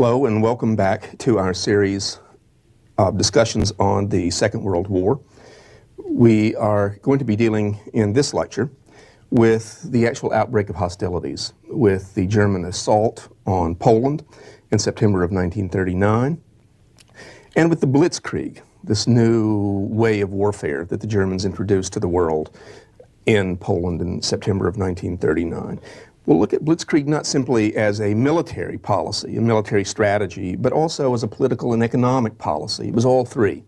Hello and welcome back to our series of discussions on the Second World War. We are going to be dealing in this lecture with the actual outbreak of hostilities, with the German assault on Poland in September of 1939, and with the Blitzkrieg, this new way of warfare that the Germans introduced to the world in Poland in September of 1939. We'll look at Blitzkrieg not simply as a military policy, a military strategy, but also as a political and economic policy. It was all three.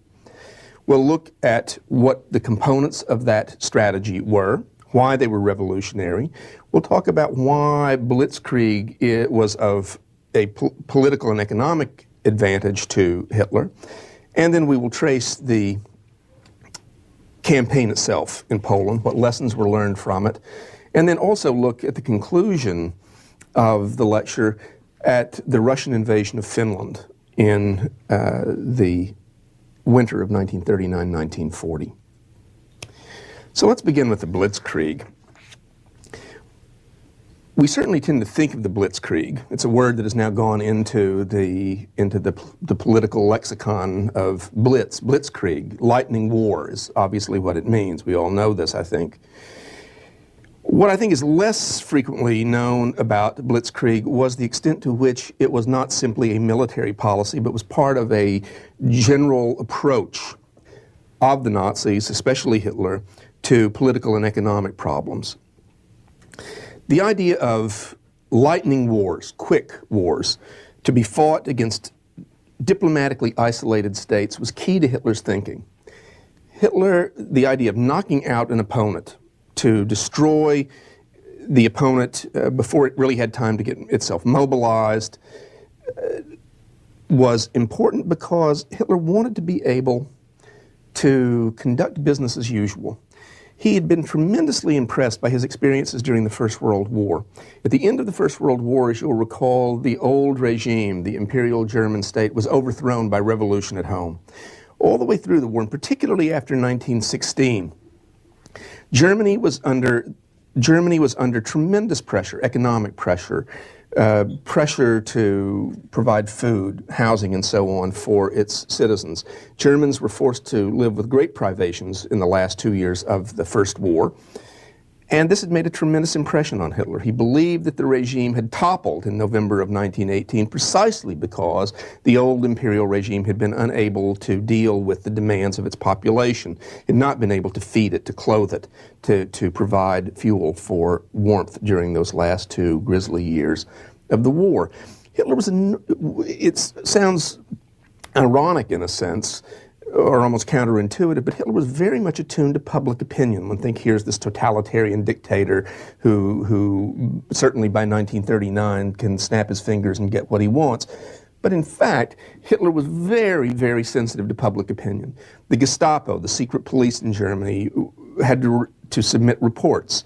We'll look at what the components of that strategy were, why they were revolutionary. We'll talk about why Blitzkrieg was of a political and economic advantage to Hitler. And then we will trace the campaign itself in Poland, what lessons were learned from it, and then also look at the conclusion of the lecture at the Russian invasion of Finland in the winter of 1939-1940. So let's begin with the Blitzkrieg. We certainly tend to think of the Blitzkrieg. It's a word that has now gone into the political lexicon of blitzkrieg. Lightning war is obviously what it means. We all know this, I think. What I think is less frequently known about Blitzkrieg was the extent to which it was not simply a military policy, but was part of a general approach of the Nazis, especially Hitler, to political and economic problems. The idea of lightning wars, quick wars, to be fought against diplomatically isolated states was key to Hitler's thinking. Hitler, the idea of knocking out an opponent, to destroy the opponent before it really had time to get itself mobilized, was important because Hitler wanted to be able to conduct business as usual. He had been tremendously impressed by his experiences during the First World War. At the end of the First World War, as you'll recall, the old regime, the Imperial German state, was overthrown by revolution at home. All the way through the war, and particularly after 1916, Germany was under tremendous pressure, economic pressure, pressure to provide food, housing, and so on for its citizens. Germans were forced to live with great privations in the last 2 years of the First War. And this had made a tremendous impression on Hitler. He believed that the regime had toppled in November of 1918 precisely because the old imperial regime had been unable to deal with the demands of its population, had not been able to feed it, to clothe it, to provide fuel for warmth during those last 2 grisly years of the war. Hitler was, it sounds ironic in a sense, or almost counterintuitive, but Hitler was very much attuned to public opinion. One thinks here's this totalitarian dictator who certainly by 1939 can snap his fingers and get what he wants. But in fact, Hitler was very, very sensitive to public opinion. The Gestapo, the secret police in Germany, had to submit reports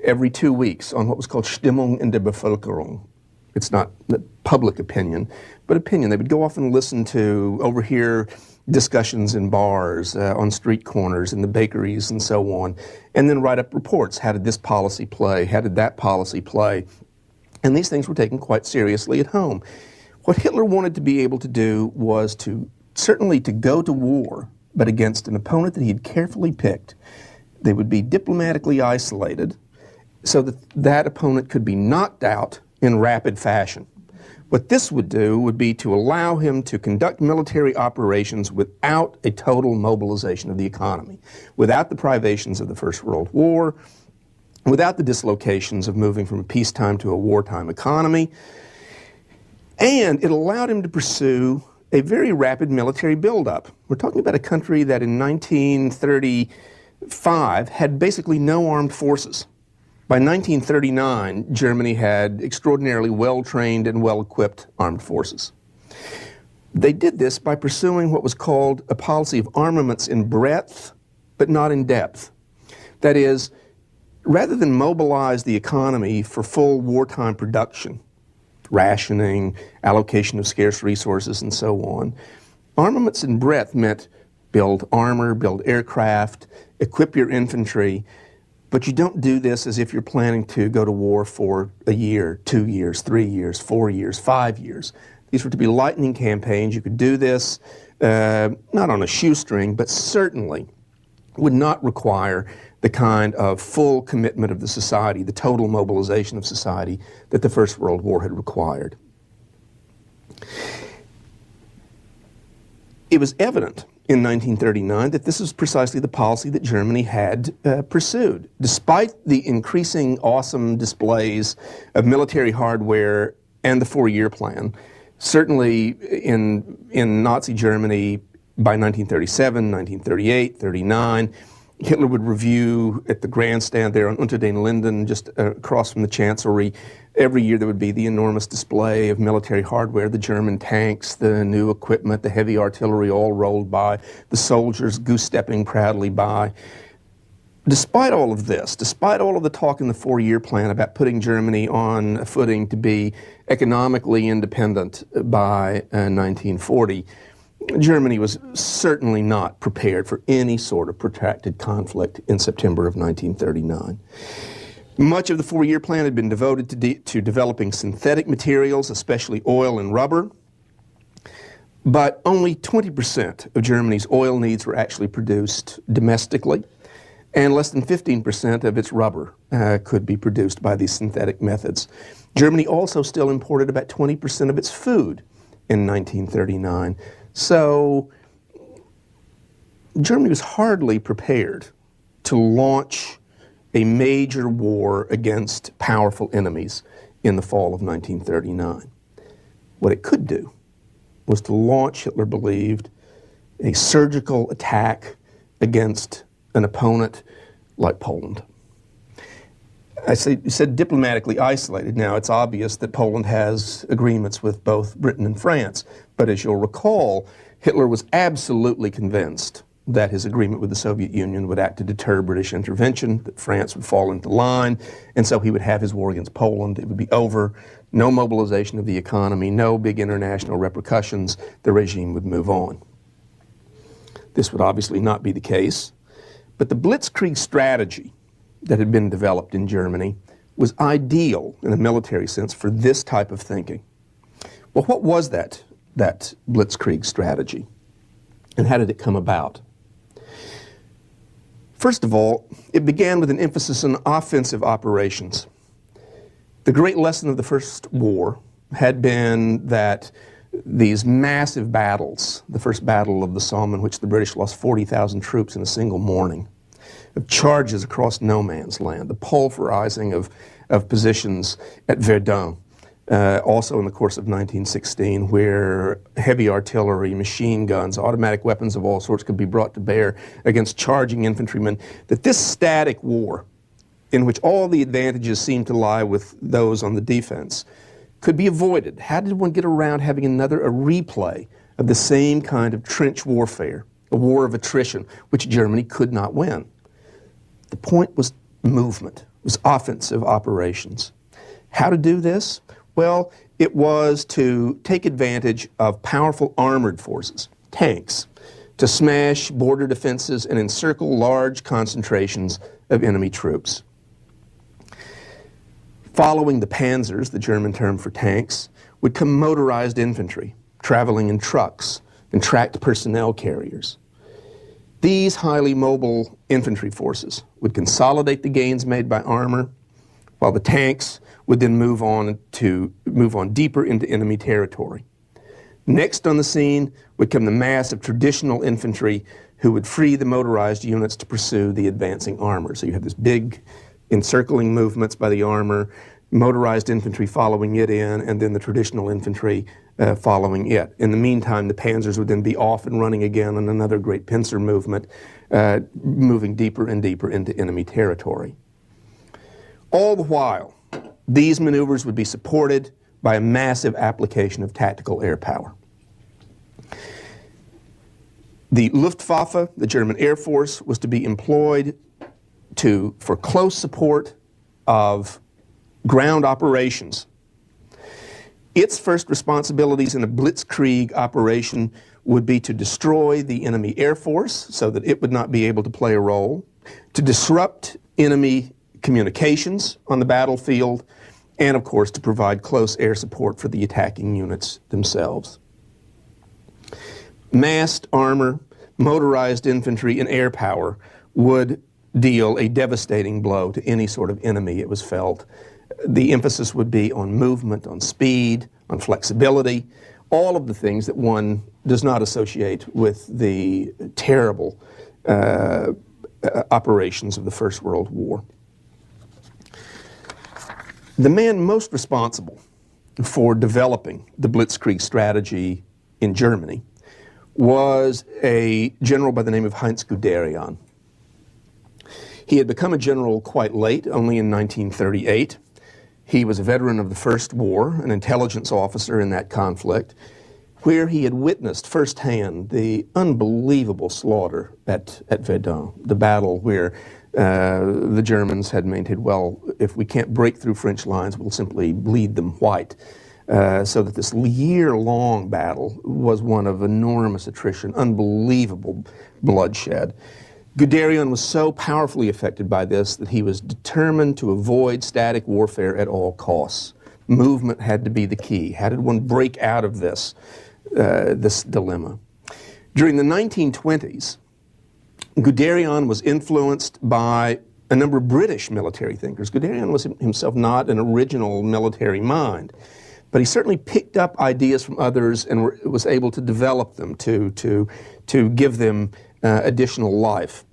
every 2 weeks on what was called Stimmung in der Bevölkerung. It's not public opinion, but opinion. They would go off and listen to, overhear discussions in bars, on street corners, in the bakeries, and so on, and then write up reports. How did this policy play? How did that policy play? And these things were taken quite seriously at home. What Hitler wanted to be able to do was certainly to go to war, but against an opponent that he had carefully picked. They would be diplomatically isolated so that that opponent could be knocked out in rapid fashion. What this would do would be to allow him to conduct military operations without a total mobilization of the economy, without the privations of the First World War, without the dislocations of moving from a peacetime to a wartime economy. And it allowed him to pursue a very rapid military buildup. We're talking about a country that in 1935 had basically no armed forces. By 1939, Germany had extraordinarily well-trained and well-equipped armed forces. They did this by pursuing what was called a policy of armaments in breadth, but not in depth. That is, rather than mobilize the economy for full wartime production, rationing, allocation of scarce resources, and so on, armaments in breadth meant build armor, build aircraft, equip your infantry, but you don't do this as if you're planning to go to war for a year, 2 years, 3 years, 4 years, 5 years. These were to be lightning campaigns. You could do this not on a shoestring, but certainly would not require the kind of full commitment of the society, the total mobilization of society that the First World War had required. It was evident in 1939 that this was precisely the policy that Germany had pursued. Despite the increasing awesome displays of military hardware and the four-year plan, certainly in Nazi Germany by 1937, 1938, 39, Hitler would review at the grandstand there on Unter den Linden, just across from the Chancellery. Every year there would be the enormous display of military hardware, the German tanks, the new equipment, the heavy artillery all rolled by, the soldiers goose-stepping proudly by. Despite all of this, despite all of the talk in the four-year plan about putting Germany on a footing to be economically independent by 1940, Germany was certainly not prepared for any sort of protracted conflict in September of 1939. Much of the four-year plan had been devoted to developing synthetic materials, especially oil and rubber, but only 20% of Germany's oil needs were actually produced domestically, and less than 15% of its rubber could be produced by these synthetic methods. Germany also still imported about 20% of its food in 1939. So Germany was hardly prepared to launch a major war against powerful enemies in the fall of 1939. What it could do was to launch, Hitler believed, a surgical attack against an opponent like Poland. I said diplomatically isolated. Now, it's obvious that Poland has agreements with both Britain and France, but as you'll recall, Hitler was absolutely convinced that his agreement with the Soviet Union would act to deter British intervention, that France would fall into line, and so he would have his war against Poland. It would be over, no mobilization of the economy, no big international repercussions, the regime would move on. This would obviously not be the case, but the Blitzkrieg strategy that had been developed in Germany was ideal in a military sense for this type of thinking. Well, what was that Blitzkrieg strategy, and how did it come about? First of all, it began with an emphasis on offensive operations. The great lesson of the First War had been that these massive battles, the First Battle of the Somme, in which the British lost 40,000 troops in a single morning, of charges across no man's land, the pulverizing of positions at Verdun, also in the course of 1916, where heavy artillery, machine guns, automatic weapons of all sorts could be brought to bear against charging infantrymen, that this static war, in which all the advantages seemed to lie with those on the defense, could be avoided. How did one get around having a replay of the same kind of trench warfare, a war of attrition, which Germany could not win? The point was movement, it was offensive operations. How to do this? Well, it was to take advantage of powerful armored forces, tanks, to smash border defenses and encircle large concentrations of enemy troops. Following the panzers, the German term for tanks, would come motorized infantry, traveling in trucks and tracked personnel carriers. These highly mobile infantry forces would consolidate the gains made by armor, while the tanks would then move on deeper into enemy territory. Next on the scene would come the mass of traditional infantry who would free the motorized units to pursue the advancing armor. So you have this big encircling movements by the armor, motorized infantry following it in, and then the traditional infantry following it. In the meantime, the panzers would then be off and running again on another great pincer movement, moving deeper and deeper into enemy territory. All the while, these maneuvers would be supported by a massive application of tactical air power. The Luftwaffe, the German Air Force, was to be employed for close support of ground operations. Its first responsibilities in a Blitzkrieg operation would be to destroy the enemy air force so that it would not be able to play a role, to disrupt enemy communications on the battlefield, and of course to provide close air support for the attacking units themselves. Massed armor, motorized infantry, and air power would deal a devastating blow to any sort of enemy, it was felt. The emphasis would be on movement, on speed, on flexibility, all of the things that one does not associate with the terrible operations of the First World War. The man most responsible for developing the Blitzkrieg strategy in Germany was a general by the name of Heinz Guderian. He had become a general quite late, only in 1938. He was a veteran of the First War, an intelligence officer in that conflict, where he had witnessed firsthand the unbelievable slaughter at Verdun, the battle where the Germans had maintained, well, if we can't break through French lines, we'll simply bleed them white. So that this year-long battle was one of enormous attrition, unbelievable bloodshed. Guderian was so powerfully affected by this that he was determined to avoid static warfare at all costs. Movement had to be the key. How did one break out of this dilemma? During the 1920s, Guderian was influenced by a number of British military thinkers. Guderian was himself not an original military mind, but he certainly picked up ideas from others and was able to develop them, to give them additional life.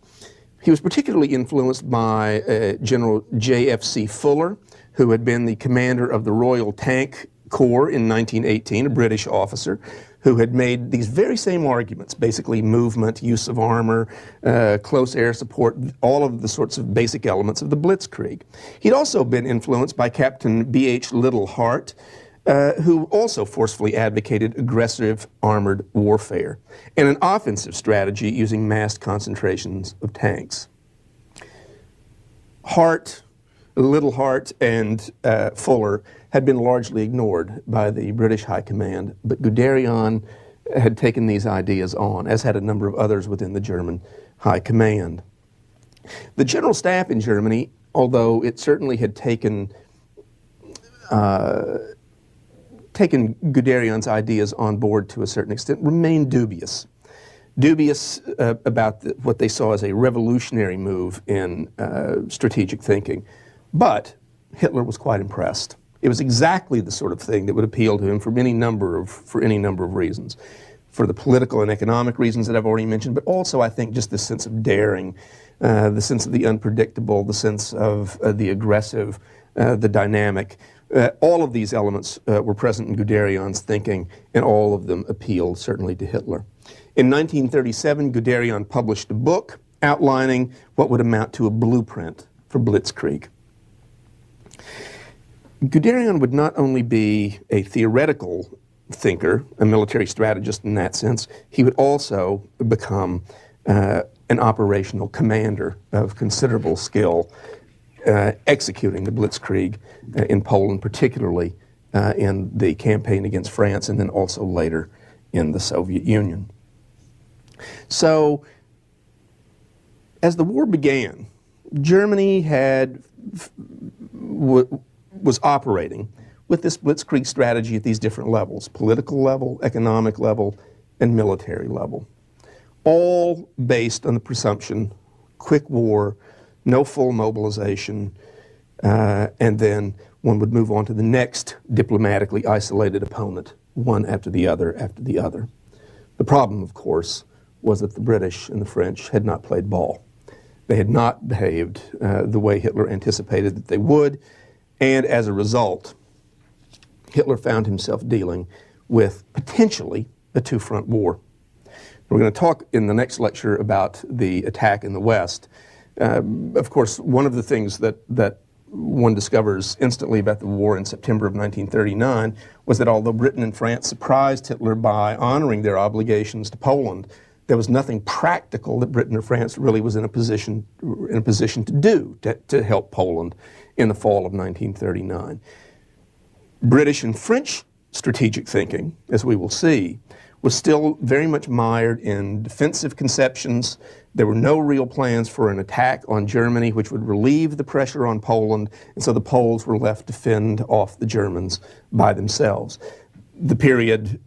He was particularly influenced by General J.F.C. Fuller, who had been the commander of the Royal Tank Corps in 1918, a British officer, who had made these very same arguments, basically movement, use of armor, close air support, all of the sorts of basic elements of the Blitzkrieg. He'd also been influenced by Captain B.H. Little Hart, who also forcefully advocated aggressive armored warfare and an offensive strategy using massed concentrations of tanks. Little Hart, and Fuller had been largely ignored by the British High Command, but Guderian had taken these ideas on, as had a number of others within the German High Command. The General Staff in Germany, although it certainly had taken Guderian's ideas on board to a certain extent, remained dubious about what they saw as a revolutionary move in strategic thinking. But Hitler was quite impressed. It was exactly the sort of thing that would appeal to him for any number of reasons. For the political and economic reasons that I've already mentioned, but also I think just the sense of daring, the sense of the unpredictable, the sense of the aggressive, the dynamic. All of these elements were present in Guderian's thinking, and all of them appealed certainly to Hitler. In 1937, Guderian published a book outlining what would amount to a blueprint for Blitzkrieg. Guderian would not only be a theoretical thinker, a military strategist in that sense, he would also become an operational commander of considerable skill, executing the Blitzkrieg in Poland, particularly in the campaign against France, and then also later in the Soviet Union. So, as the war began, Germany was operating with this Blitzkrieg strategy at these different levels: political level, economic level, and military level. All based on the presumption, quick war, no full mobilization, and then one would move on to the next diplomatically isolated opponent, one after the other after the other. The problem, of course, was that the British and the French had not played ball. They had not behaved the way Hitler anticipated that they would, and as a result, Hitler found himself dealing with potentially a two-front war. We're going to talk in the next lecture about the attack in the West. Of course, one of the things that one discovers instantly about the war in September of 1939 was that although Britain and France surprised Hitler by honoring their obligations to Poland, there was nothing practical that Britain or France really was in a position to do to help Poland in the fall of 1939. British and French strategic thinking, as we will see, was still very much mired in defensive conceptions, There were no real plans for an attack on Germany, which would relieve the pressure on Poland, and so the Poles were left to fend off the Germans by themselves. The period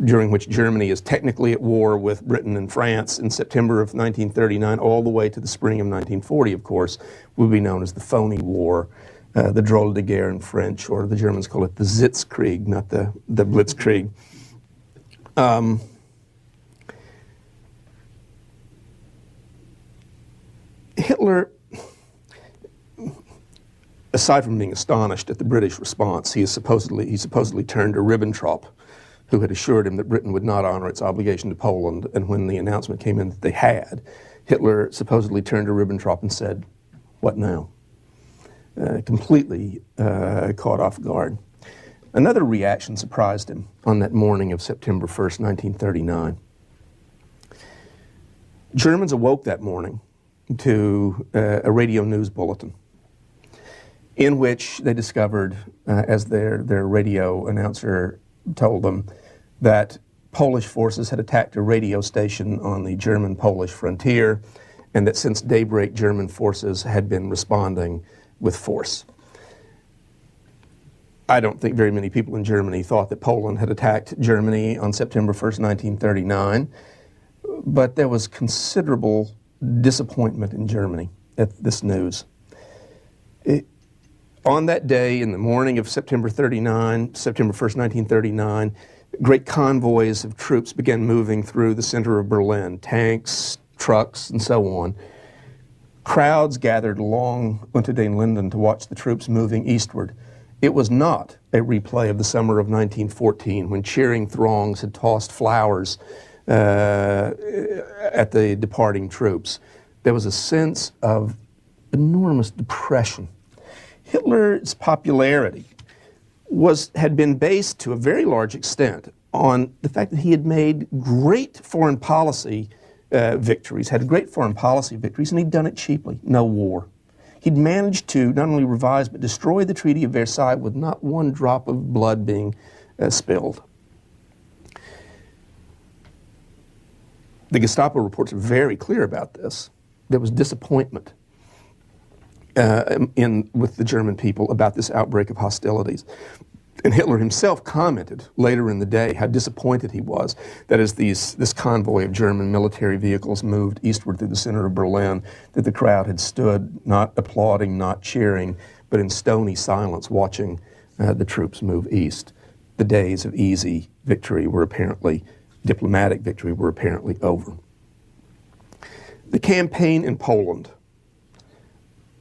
during which Germany is technically at war with Britain and France in September of 1939, all the way to the spring of 1940, of course, will be known as the Phony War, the Drôle de Guerre in French, or the Germans call it the Sitzkrieg, not the Blitzkrieg. Hitler, aside from being astonished at the British response, he supposedly turned to Ribbentrop, who had assured him that Britain would not honor its obligation to Poland, and when the announcement came in that they had, Hitler supposedly turned to Ribbentrop and said, "What now?" Completely caught off guard. Another reaction surprised him on that morning of September 1st, 1939. Germans awoke that morning to a radio news bulletin in which they discovered, as their radio announcer told them, that Polish forces had attacked a radio station on the German-Polish frontier, and that since daybreak, German forces had been responding with force. I don't think very many people in Germany thought that Poland had attacked Germany on September 1st, 1939, but there was considerable disappointment in Germany at this news. On that day, in the morning of September 1st, 1939, great convoys of troops began moving through the center of Berlin, tanks, trucks, and so on. Crowds gathered along Unter den Linden to watch the troops moving eastward. It was not a replay of the summer of 1914, when cheering throngs had tossed flowers at the departing troops. There was a sense of enormous depression. Hitler's popularity had been based to a very large extent on the fact that he had made great foreign policy victories, and he'd done it cheaply, no war. He'd managed to not only revise but destroy the Treaty of Versailles with not one drop of blood being spilled. The Gestapo reports are very clear about this. There was disappointment with the German people about this outbreak of hostilities. And Hitler himself commented later in the day how disappointed he was that as this convoy of German military vehicles moved eastward through the center of Berlin, that the crowd had stood not applauding, not cheering, but in stony silence watching the troops move east. The days of easy victory were apparently, diplomatic victory were apparently over. The campaign in Poland,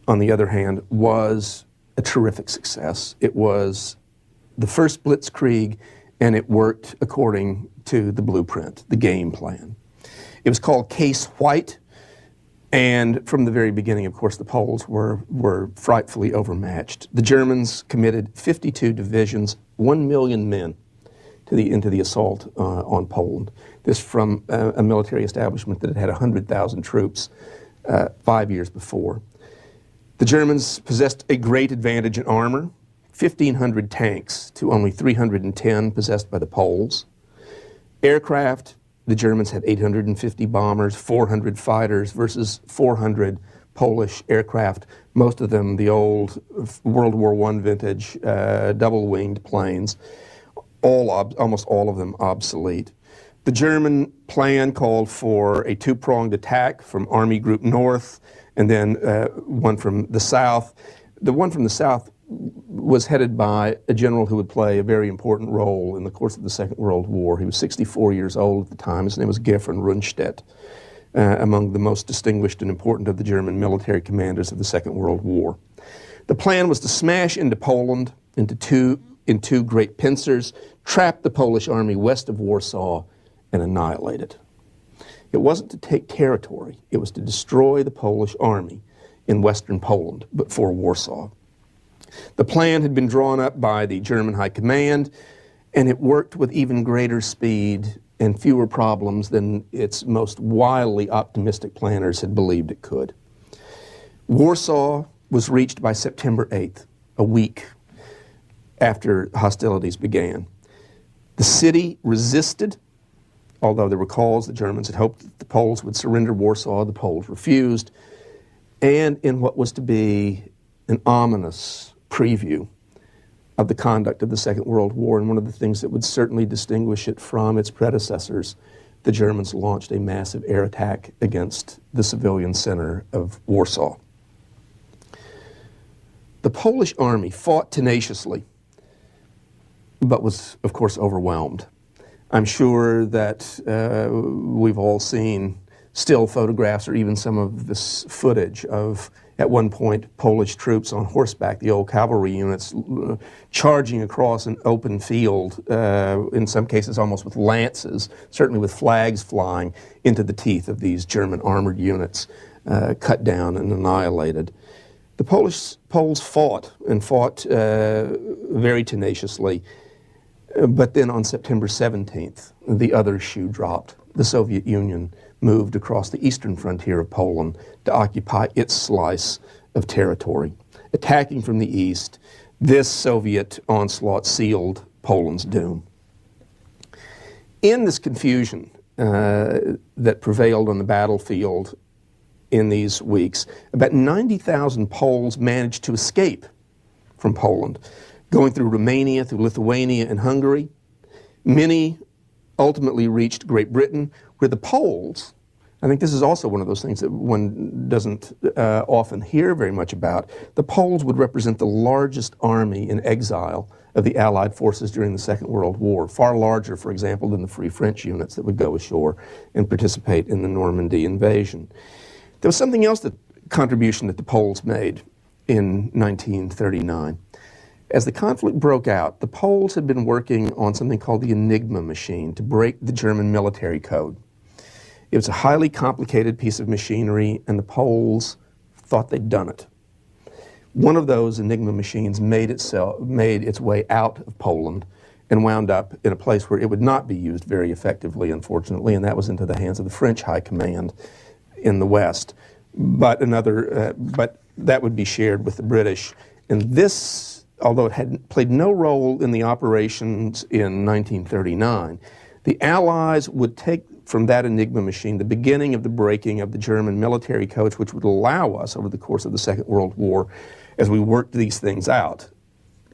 on the other hand, was a terrific success. It was the first Blitzkrieg, and it worked according to the blueprint, the game plan. It was called Case White, and from the very beginning, of course, the Poles were frightfully overmatched. The Germans committed 52 divisions, 1 million men into the assault on Poland. This from a military establishment that had 100,000 troops 5 years before. The Germans possessed a great advantage in armor, 1,500 tanks to only 310 possessed by the Poles. Aircraft, the Germans had 850 bombers, 400 fighters versus 400 Polish aircraft, most of them the old World War I vintage double-winged planes, almost all of them obsolete. The German plan called for a two-pronged attack from Army Group North and then one from the south. The one from the south was headed by a general who would play a very important role in the course of the Second World War. He was 64 years old at the time. His name was Georg von Rundstedt, among the most distinguished and important of the German military commanders of the Second World War. The plan was to smash into Poland in two great pincers, trap the Polish army west of Warsaw, and annihilate it. It wasn't to take territory. It was to destroy the Polish army in western Poland, but for Warsaw. The plan had been drawn up by the German High Command, and it worked with even greater speed and fewer problems than its most wildly optimistic planners had believed it could. Warsaw was reached by September 8th, a week after hostilities began. The city resisted, although there were calls, the Germans had hoped that the Poles would surrender Warsaw. The Poles refused. And in what was to be an ominous preview of the conduct of the Second World War, and one of the things that would certainly distinguish it from its predecessors, the Germans launched a massive air attack against the civilian center of Warsaw. The Polish army fought tenaciously, but was, of course, overwhelmed. I'm sure that we've all seen still photographs or even some of this footage of, at one point, Polish troops on horseback, the old cavalry units, charging across an open field, in some cases almost with lances, certainly with flags flying, into the teeth of these German armored units, cut down and annihilated. The Poles fought, and fought very tenaciously, but then on September 17th, the other shoe dropped. The Soviet Union moved across the eastern frontier of Poland to occupy its slice of territory. Attacking from the east, this Soviet onslaught sealed Poland's doom. In this confusion that prevailed on the battlefield in these weeks, about 90,000 Poles managed to escape from Poland, going through Romania, through Lithuania and Hungary. Many ultimately reached Great Britain, where the Poles, I think this is also one of those things that one doesn't often hear very much about, the Poles would represent the largest army in exile of the Allied forces during the Second World War, far larger, for example, than the Free French units that would go ashore and participate in the Normandy invasion. There was something else, contribution that the Poles made in 1939. As the conflict broke out, the Poles had been working on something called the Enigma machine to break the German military code. It was a highly complicated piece of machinery, and the Poles thought they'd done it. One of those Enigma machines made its way out of Poland and wound up in a place where it would not be used very effectively, unfortunately, and that was into the hands of the French High Command in the West. But that would be shared with the British. And this, although it had played no role in the operations in 1939, the Allies would take from that Enigma machine the beginning of the breaking of the German military codes, which would allow us, over the course of the Second World War, as we worked these things out,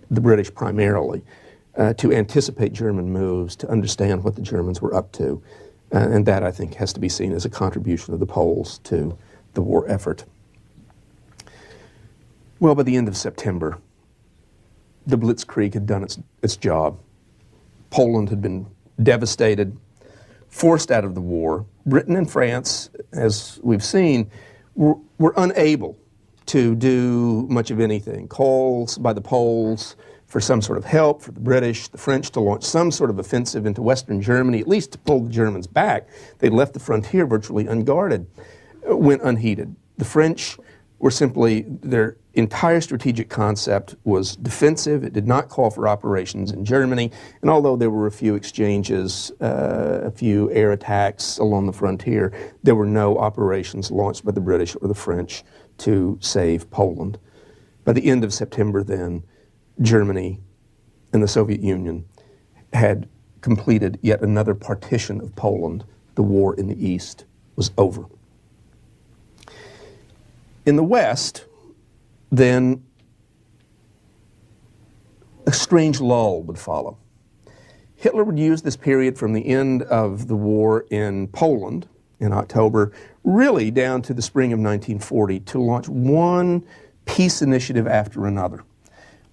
the British primarily, to anticipate German moves, to understand what the Germans were up to. And that, I think, has to be seen as a contribution of the Poles to the war effort. Well, by the end of September, the Blitzkrieg had done its job. Poland had been devastated, forced out of the war. Britain and France, as we've seen, were unable to do much of anything. Calls by the Poles for some sort of help, for the British, the French to launch some sort of offensive into Western Germany, at least to pull the Germans back. They left the frontier virtually unguarded, went unheeded. The French were simply, their entire strategic concept was defensive. It did not call for operations in Germany. And although there were a few exchanges, a few air attacks along the frontier, there were no operations launched by the British or the French to save Poland. By the end of September then, Germany and the Soviet Union had completed yet another partition of Poland. The war in the East was over. In the West, then, a strange lull would follow. Hitler would use this period from the end of the war in Poland in October, really down to the spring of 1940, to launch one peace initiative after another,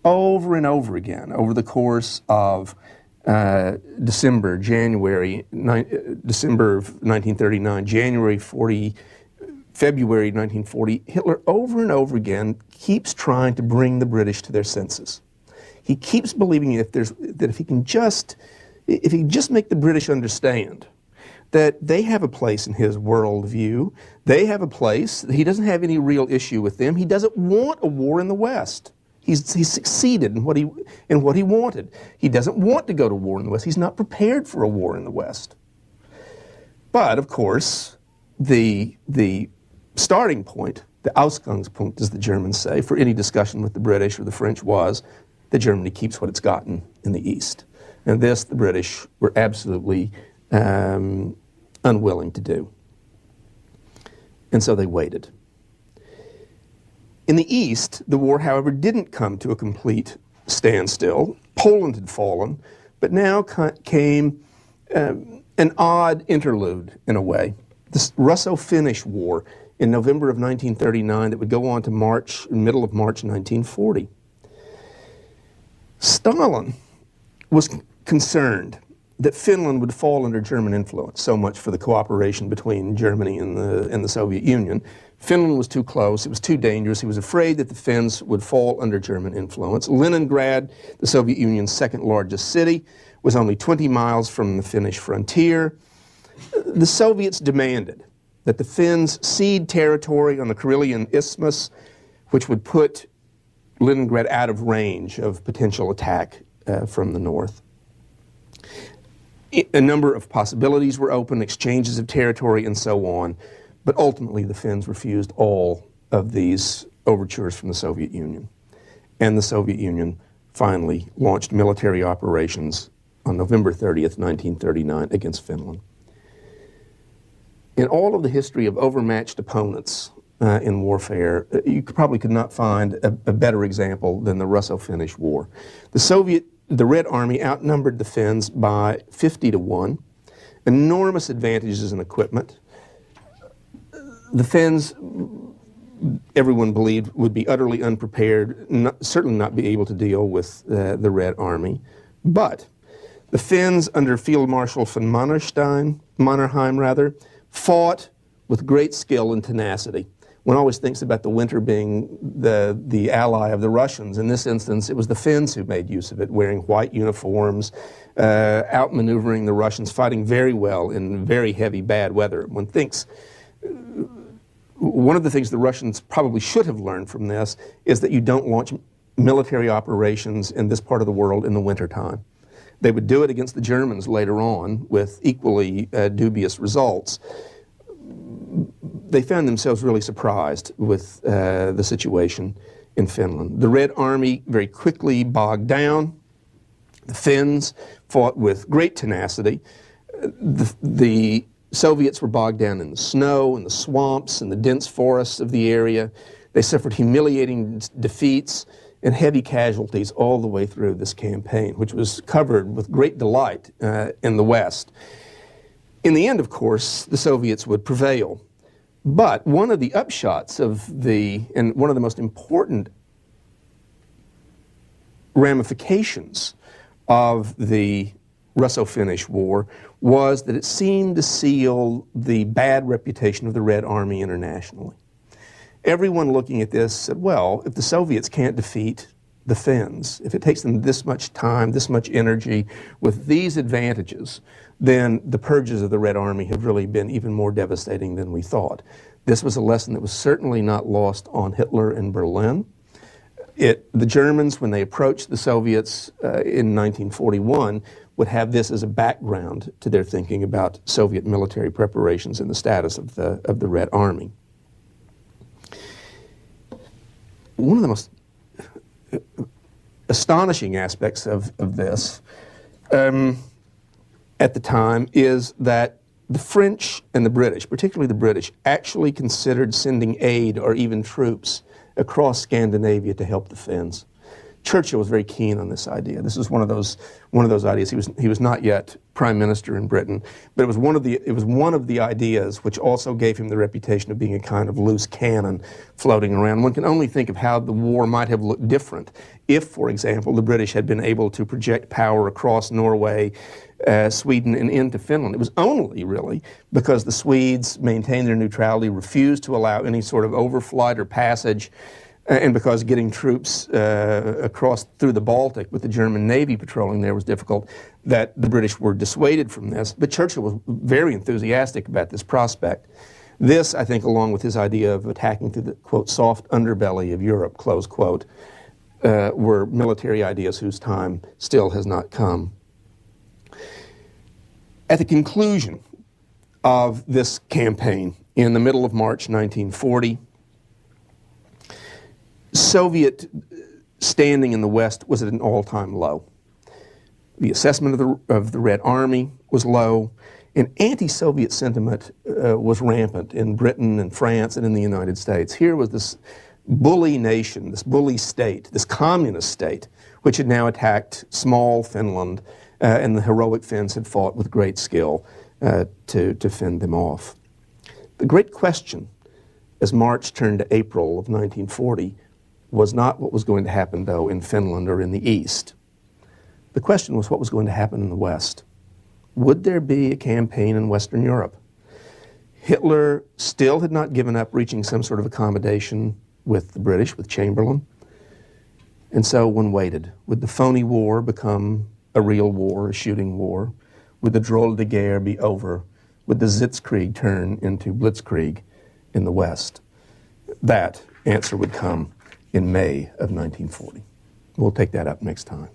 over and over again, over the course of December of 1939, February 1940, Hitler over and over again keeps trying to bring the British to their senses. He keeps believing that if he can just make the British understand that they have a place in his worldview, they have a place, he doesn't have any real issue with them, he doesn't want a war in the West. He's succeeded in what he wanted. He doesn't want to go to war in the West. He's not prepared for a war in the West. But, of course, the starting point, the Ausgangspunkt, as the Germans say, for any discussion with the British or the French was that Germany keeps what it's gotten in the East. And this, the British were absolutely unwilling to do. And so they waited. In the east, the war, however, didn't come to a complete standstill. Poland had fallen, but now came an odd interlude in a way. This Russo-Finnish War in November of 1939 that would go on to middle of March 1940. Stalin was concerned that Finland would fall under German influence, so much for the cooperation between Germany and the Soviet Union. Finland was too close, it was too dangerous. He was afraid that the Finns would fall under German influence. Leningrad, the Soviet Union's second largest city, was only 20 miles from the Finnish frontier. The Soviets demanded that the Finns cede territory on the Karelian Isthmus, which would put Leningrad out of range of potential attack from the north. A number of possibilities were open, exchanges of territory and so on, but ultimately the Finns refused all of these overtures from the Soviet Union. And the Soviet Union finally launched military operations on November 30th, 1939 against Finland. In all of the history of overmatched opponents in warfare, you probably could not find a better example than the Russo-Finnish War. The Red Army outnumbered the Finns by 50-1, enormous advantages in equipment. The Finns, everyone believed, would be utterly unprepared, certainly not be able to deal with the Red Army. But the Finns, under Field Marshal von Mannerheim, fought with great skill and tenacity. One always thinks about the winter being the ally of the Russians. In this instance, it was the Finns who made use of it, wearing white uniforms, outmaneuvering the Russians, fighting very well in very heavy, bad weather. One thinks one of the things the Russians probably should have learned from this is that you don't launch military operations in this part of the world in the wintertime. They would do it against the Germans later on with equally dubious results. They found themselves really surprised with the situation in Finland. The Red Army very quickly bogged down. The Finns fought with great tenacity. The Soviets were bogged down in the snow and the swamps and the dense forests of the area. They suffered humiliating defeats and heavy casualties all the way through this campaign, which was covered with great delight in the West. In the end, of course, the Soviets would prevail. But one of the upshots and one of the most important ramifications of the Russo-Finnish War was that it seemed to seal the bad reputation of the Red Army internationally. Everyone looking at this said, well, if the Soviets can't defeat the Finns, if it takes them this much time, this much energy, with these advantages, then the purges of the Red Army have really been even more devastating than we thought. This was a lesson that was certainly not lost on Hitler in Berlin. The Germans, when they approached the Soviets in 1941, would have this as a background to their thinking about Soviet military preparations and the status of the Red Army. One of the most astonishing aspects of this at the time is that the French and the British, particularly the British, actually considered sending aid or even troops across Scandinavia to help the Finns. Churchill was very keen on this idea. This was one of those ideas. He was not yet prime minister in Britain, but it was one of the ideas which also gave him the reputation of being a kind of loose cannon floating around. One can only think of how the war might have looked different if, for example, the British had been able to project power across Norway, Sweden, and into Finland. It was only really because the Swedes maintained their neutrality, refused to allow any sort of overflight or passage, and because getting troops across through the Baltic with the German Navy patrolling there was difficult, that the British were dissuaded from this. But Churchill was very enthusiastic about this prospect. This, I think, along with his idea of attacking through the, quote, soft underbelly of Europe, close quote, were military ideas whose time still has not come. At the conclusion of this campaign, in the middle of March 1940, Soviet standing in the West was at an all-time low. The assessment of the Red Army was low, And anti-Soviet sentiment was rampant in Britain and France and in the United States. Here was this bully nation, this bully state, this communist state, which had now attacked small Finland, and the heroic Finns had fought with great skill to fend them off. The great question, as March turned to April of 1940, was not what was going to happen, though, in Finland or in the East. The question was what was going to happen in the West. Would there be a campaign in Western Europe? Hitler still had not given up reaching some sort of accommodation with the British, with Chamberlain. And so one waited. Would the phony war become a real war, a shooting war? Would the drôle de guerre be over? Would the Blitzkrieg turn into Blitzkrieg in the West? That answer would come in May of 1940. We'll take that up next time.